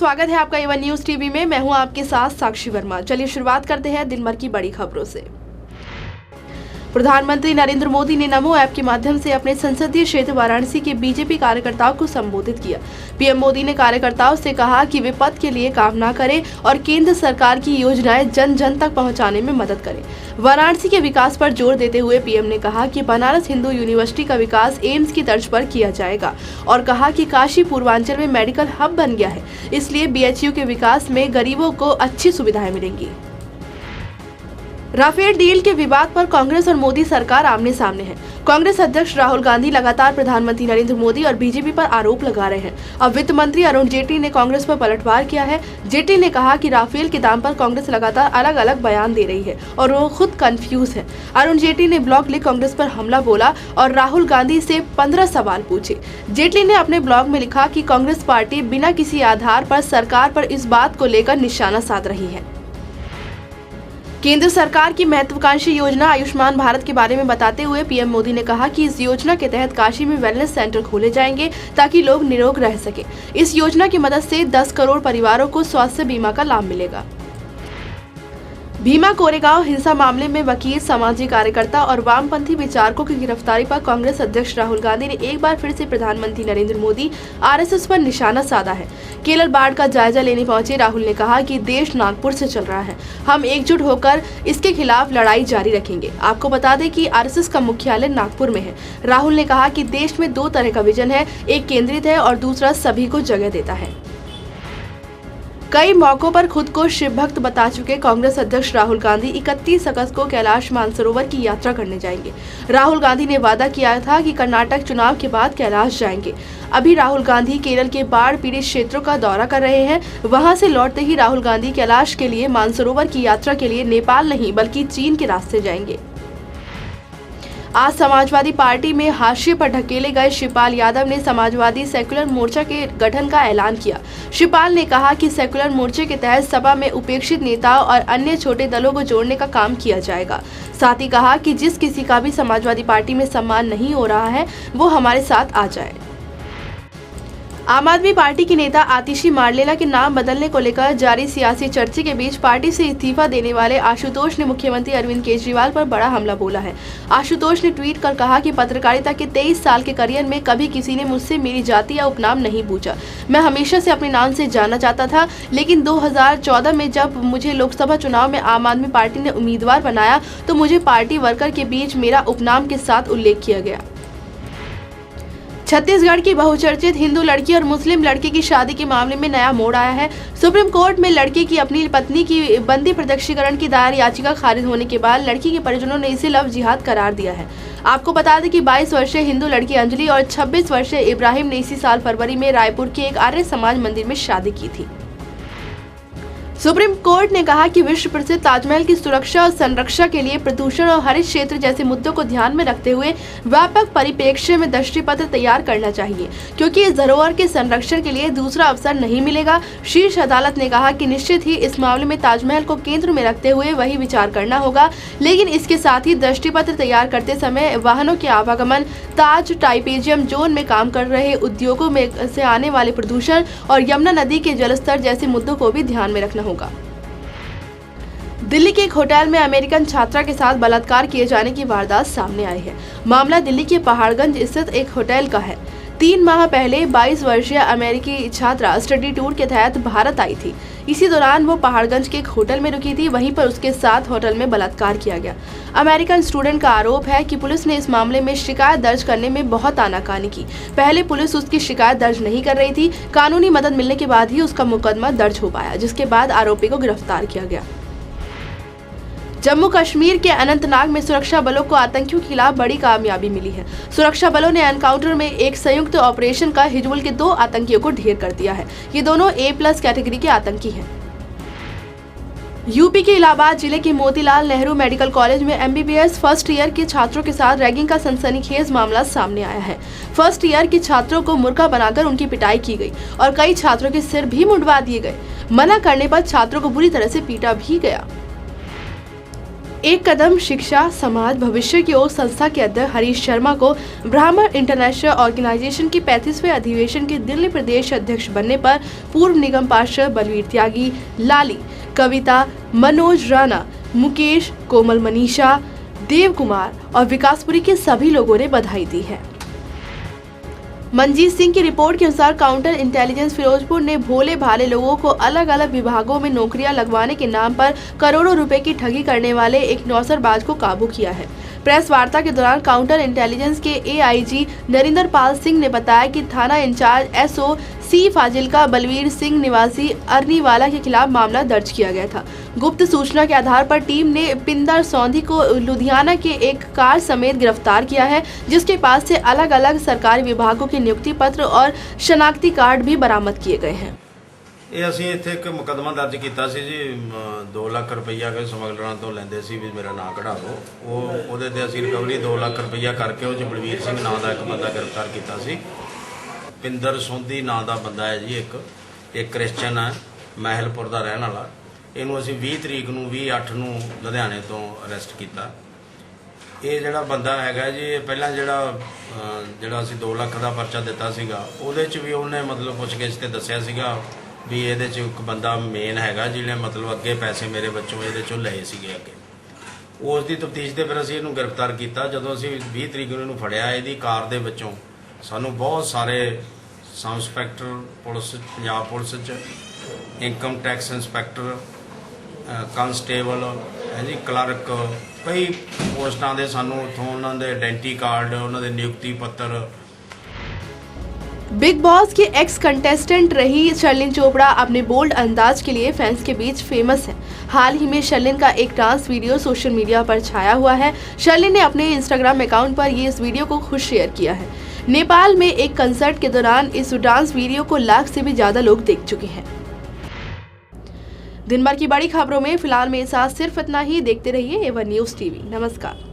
स्वागत है आपका A1 न्यूज टीवी में। मैं हूं आपके साथ साक्षी वर्मा। चलिए शुरुआत करते हैं दिन भर की बड़ी खबरों से। प्रधानमंत्री नरेंद्र मोदी ने नमो ऐप के माध्यम से अपने संसदीय क्षेत्र वाराणसी के बीजेपी कार्यकर्ताओं को संबोधित किया। पीएम मोदी ने कार्यकर्ताओं से कहा कि वे पद के लिए काम न करें और केंद्र सरकार की योजनाएं जन जन तक पहुंचाने में मदद करें। वाराणसी के विकास पर जोर देते हुए पीएम ने कहा कि बनारस हिंदू यूनिवर्सिटी का विकास एम्स की तर्ज पर किया जाएगा और कहा कि काशी पूर्वांचल में मेडिकल हब बन गया है, इसलिए बीएचयू के विकास में गरीबों को अच्छी सुविधाएं मिलेंगी। राफेल डील के विवाद पर कांग्रेस और मोदी सरकार आमने सामने है। कांग्रेस अध्यक्ष राहुल गांधी लगातार प्रधानमंत्री नरेंद्र मोदी और बीजेपी पर आरोप लगा रहे हैं। अब वित्त मंत्री अरुण जेटली ने कांग्रेस पर पलटवार किया है। जेटली ने कहा कि राफेल के दाम पर कांग्रेस लगातार अलग अलग बयान दे रही है और वो खुद कंफ्यूज है। अरुण जेटली ने ब्लॉग लिख कांग्रेस पर हमला बोला और राहुल गांधी से 15 सवाल पूछे। जेटली ने अपने ब्लॉग में लिखा कि कांग्रेस पार्टी बिना किसी आधार पर सरकार पर इस बात को लेकर निशाना साध रही है। केंद्र सरकार की महत्वाकांक्षी योजना आयुष्मान भारत के बारे में बताते हुए पीएम मोदी ने कहा कि इस योजना के तहत काशी में वेलनेस सेंटर खोले जाएंगे ताकि लोग निरोग रह सके। इस योजना की मदद से 10 करोड़ परिवारों को स्वास्थ्य बीमा का लाभ मिलेगा। भीमा कोरेगांव हिंसा मामले में वकील, सामाजिक कार्यकर्ता और वामपंथी विचारकों की गिरफ्तारी पर कांग्रेस अध्यक्ष राहुल गांधी ने एक बार फिर से प्रधानमंत्री नरेंद्र मोदी, आरएसएस पर निशाना साधा है। केरल बाढ़ का जायजा लेने पहुंचे राहुल ने कहा कि देश नागपुर से चल रहा है, हम एकजुट होकर इसके खिलाफ लड़ाई जारी रखेंगे। आपको बता दें कि आरएसएस का मुख्यालय नागपुर में है। राहुल ने कहा कि देश में 2 तरह का विजन है, एक केंद्रित है और दूसरा सभी को जगह देता है। कई मौकों पर खुद को शिव भक्त बता चुके कांग्रेस अध्यक्ष राहुल गांधी 31 अगस्त को कैलाश मानसरोवर की यात्रा करने जाएंगे। राहुल गांधी ने वादा किया था कि कर्नाटक चुनाव के बाद कैलाश जाएंगे। अभी राहुल गांधी केरल के बाढ़ पीड़ित क्षेत्रों का दौरा कर रहे हैं। वहां से लौटते ही राहुल गांधी कैलाश के लिए मानसरोवर की यात्रा के लिए नेपाल नहीं बल्कि चीन के रास्ते जाएंगे। आज समाजवादी पार्टी में हाशिए पर ढकेले गए शिवपाल यादव ने समाजवादी सेक्युलर मोर्चा के गठन का ऐलान किया। शिवपाल ने कहा कि सेक्युलर मोर्चे के तहत सपा में उपेक्षित नेताओं और अन्य छोटे दलों को जोड़ने का काम किया जाएगा। साथ ही कहा कि जिस किसी का भी समाजवादी पार्टी में सम्मान नहीं हो रहा है वो हमारे साथ आ जाए। आम आदमी पार्टी की नेता आतिशी मारलेला के नाम बदलने को लेकर जारी सियासी चर्चे के बीच पार्टी से इस्तीफा देने वाले आशुतोष ने मुख्यमंत्री अरविंद केजरीवाल पर बड़ा हमला बोला है। आशुतोष ने ट्वीट कर कहा कि पत्रकारिता के 23 साल के करियर में कभी किसी ने मुझसे मेरी जाति या उपनाम नहीं पूछा। मैं हमेशा से अपने नाम से जाना चाहता था, लेकिन 2014 में जब मुझे लोकसभा चुनाव में आम आदमी पार्टी ने उम्मीदवार बनाया तो मुझे पार्टी वर्कर के बीच मेरा उपनाम के साथ उल्लेख किया गया। छत्तीसगढ़ की बहुचर्चित हिंदू लड़की और मुस्लिम लड़के की शादी के मामले में नया मोड़ आया है। सुप्रीम कोर्ट में लड़के की अपनी पत्नी की बंदी प्रत्यक्षीकरण की दायर याचिका खारिज होने के बाद लड़की के परिजनों ने इसे लव जिहाद करार दिया है। आपको बता दें कि 22 वर्षीय हिंदू लड़की अंजलि और 26 वर्षीय इब्राहिम ने इसी साल फरवरी में रायपुर के एक आर्य समाज मंदिर में शादी की थी। सुप्रीम कोर्ट ने कहा कि विश्व प्रसिद्ध ताजमहल की सुरक्षा और संरक्षा के लिए प्रदूषण और हरित क्षेत्र जैसे मुद्दों को ध्यान में रखते हुए व्यापक परिप्रेक्ष्य में दृष्टि पत्र तैयार करना चाहिए, क्योंकि इस धरोहर के संरक्षण के लिए दूसरा अवसर नहीं मिलेगा। शीर्ष अदालत ने कहा कि निश्चित ही इस मामले में ताजमहल को केंद्र में रखते हुए वही विचार करना होगा, लेकिन इसके साथ ही दृष्टि पत्र तैयार करते समय वाहनों के आवागमन, ताज टाइपेजियम जोन में काम कर रहे उद्योगों में से आने वाले प्रदूषण और यमुना नदी के जलस्तर जैसे मुद्दों को भी ध्यान में रखना होगा। दिल्ली के एक होटल में अमेरिकन छात्रा के साथ बलात्कार किए जाने की वारदात सामने आई है। मामला दिल्ली के पहाड़गंज स्थित एक होटल का है। 3 माह पहले 22 वर्षीय अमेरिकी छात्रा स्टडी टूर के तहत भारत आई थी। इसी दौरान वो पहाड़गंज के एक होटल में रुकी थी। वहीं पर उसके साथ होटल में बलात्कार किया गया। अमेरिकन स्टूडेंट का आरोप है कि पुलिस ने इस मामले में शिकायत दर्ज करने में बहुत आनाकानी की। पहले पुलिस उसकी शिकायत दर्ज नहीं कर रही थी। कानूनी मदद मिलने के बाद ही उसका मुकदमा दर्ज हो पाया, जिसके बाद आरोपी को गिरफ्तार किया गया। जम्मू कश्मीर के अनंतनाग में सुरक्षा बलों को आतंकियों के खिलाफ बड़ी कामयाबी मिली है। सुरक्षा बलों ने एनकाउंटर में एक संयुक्त ऑपरेशन का हिजबुल के 2 आतंकियों को ढेर कर दिया है। ये दोनों A+ कैटेगरी के आतंकी हैं। यूपी के इलाहाबाद जिले के मोतीलाल नेहरू मेडिकल कॉलेज में MBBS फर्स्ट ईयर के छात्रों के साथ रैगिंग का सनसनीखेज मामला सामने आया है। फर्स्ट ईयर के छात्रों को मुर्गा बनाकर उनकी पिटाई की गई और कई छात्रों के सिर भी मुंडवा दिए गए। मना करने पर छात्रों को बुरी तरह से पीटा भी गया। एक कदम शिक्षा समाज भविष्य की ओर संस्था के अध्यक्ष हरीश शर्मा को ब्राह्मण इंटरनेशनल ऑर्गेनाइजेशन की 35वें अधिवेशन के दिल्ली प्रदेश अध्यक्ष बनने पर पूर्व निगम पार्षद बलवीर त्यागी, लाली, कविता, मनोज राणा, मुकेश, कोमल, मनीषा, देव कुमार और विकासपुरी के सभी लोगों ने बधाई दी है। मनजीत सिंह की रिपोर्ट के अनुसार काउंटर इंटेलिजेंस फिरोजपुर ने भोले भाले लोगों को अलग अलग विभागों में नौकरियां लगवाने के नाम पर करोड़ों रुपए की ठगी करने वाले एक नौसरबाज को काबू किया है। प्रेस वार्ता के दौरान काउंटर इंटेलिजेंस के एआईजी नरेंद्र पाल सिंह ने बताया कि थाना इंचार्ज एसओ सी फाजिल्का बलवीर सिंह निवासी अरनीवाला के खिलाफ मामला दर्ज किया गया था। गुप्त सूचना के आधार पर टीम ने पिंदर सौंधी को लुधियाना के एक कार समेत गिरफ्तार किया है, जिसके पास से अलग अलग सरकारी विभागों के नियुक्ति पत्र और शनाख्ती कार्ड भी बरामद किए गए हैं। ਇਹ ਅਸੀਂ ਇੱਥੇ ਇੱਕ ਮੁਕੱਦਮਾ ਦਰਜ ਕੀਤਾ ਸੀ ਜੀ 2 ਲੱਖ ਰੁਪਈਆ ਕੋਈ ਸਮਗਲਰਾਂ ਤੋਂ ਲੈਂਦੇ ਸੀ ਵੀ ਮੇਰਾ ਨਾਂ ਕਢਾ ਦਿਓ। ਉਹਦੇ ਤੇ ਅਸੀਂ ਰਿਕਵਰੀ 2 ਲੱਖ ਰੁਪਈਆ ਕਰਕੇ ਉਹ 'ਚ ਬਲਵੀਰ ਸਿੰਘ ਨਾਂ ਦਾ ਇੱਕ ਬੰਦਾ ਗ੍ਰਿਫਤਾਰ ਕੀਤਾ ਸੀ। ਪਿੰਦਰ ਸੋਂਧੀ ਨਾਂ ਦਾ ਬੰਦਾ ਹੈ ਜੀ ਇੱਕ ਕ੍ਰਿਸਚਨ ਹੈ, ਮਹਿਲਪੁਰ ਦਾ ਰਹਿਣ ਵਾਲਾ। ਇਹਨੂੰ ਅਸੀਂ 20 ਤਰੀਕ ਨੂੰ 20/8 ਨੂੰ ਲੁਧਿਆਣੇ ਤੋਂ ਅਰੈਸਟ ਕੀਤਾ। ਇਹ ਜਿਹੜਾ ਬੰਦਾ ਹੈਗਾ ਜੀ ਪਹਿਲਾਂ ਜਿਹੜਾ ਅਸੀਂ 2 ਲੱਖ ਦਾ ਪਰਚਾ ਦਿੱਤਾ ਸੀਗਾ ਉਹਦੇ 'ਚ ਵੀ ਉਹਨੇ ਮਤਲਬ ਪੁੱਛਗਿੱਛ ਤੇ ਦੱਸਿਆ ਸੀਗਾ ਵੀ ਇਹਦੇ 'ਚ ਇੱਕ ਬੰਦਾ ਮੇਨ ਹੈਗਾ ਜਿਹਨੇ ਮਤਲਬ ਅੱਗੇ ਪੈਸੇ ਮੇਰੇ ਬੱਚੋਂ ਇਹਦੇ 'ਚੋਂ ਲਏ ਸੀਗੇ ਅੱਗੇ। ਉਸ ਦੀ ਤਫਤੀਸ਼ ਤੇ ਫਿਰ ਅਸੀਂ ਇਹਨੂੰ ਗ੍ਰਿਫਤਾਰ ਕੀਤਾ। ਜਦੋਂ ਅਸੀਂ 20 ਤਰੀਕ ਨੂੰ ਇਹਨੂੰ ਫੜਿਆ, ਇਹਦੀ ਕਾਰ ਦੇ ਵਿੱਚੋਂ ਸਾਨੂੰ ਬਹੁਤ ਸਾਰੇ sub inspector police, Punjab police 'ਚ ਇਨਕਮ ਟੈਕਸ ਇੰਸਪੈਕਟਰ, ਕਾਂਸਟੇਬਲ ਹੈ ਜੀ, ਕਲਰਕ, ਕਈ ਪੋਸਟਾਂ ਦੇ ਸਾਨੂੰ ਉੱਥੋਂ ਉਹਨਾਂ ਦੇ ਆਇਡੈਂਟੀ ਕਾਰਡ, ਉਹਨਾਂ ਦੇ ਨਿਯੁਕਤੀ ਪੱਤਰ। बिग बॉस के एक्स कंटेस्टेंट रही शर्लिन चोपड़ा अपने बोल्ड अंदाज के लिए फैंस के बीच फेमस है। हाल ही में शर्लिन का एक डांस वीडियो सोशल मीडिया पर छाया हुआ है। शर्लिन ने अपने इंस्टाग्राम अकाउंट पर ये इस वीडियो को खुद शेयर किया है। नेपाल में एक कंसर्ट के दौरान इस डांस वीडियो को 1 लाख से भी ज्यादा लोग देख चुके हैं। दिन भर की बड़ी खबरों में फिलहाल मेरे साथ सिर्फ इतना ही। देखते रहिए A1 न्यूज़ TV। नमस्कार।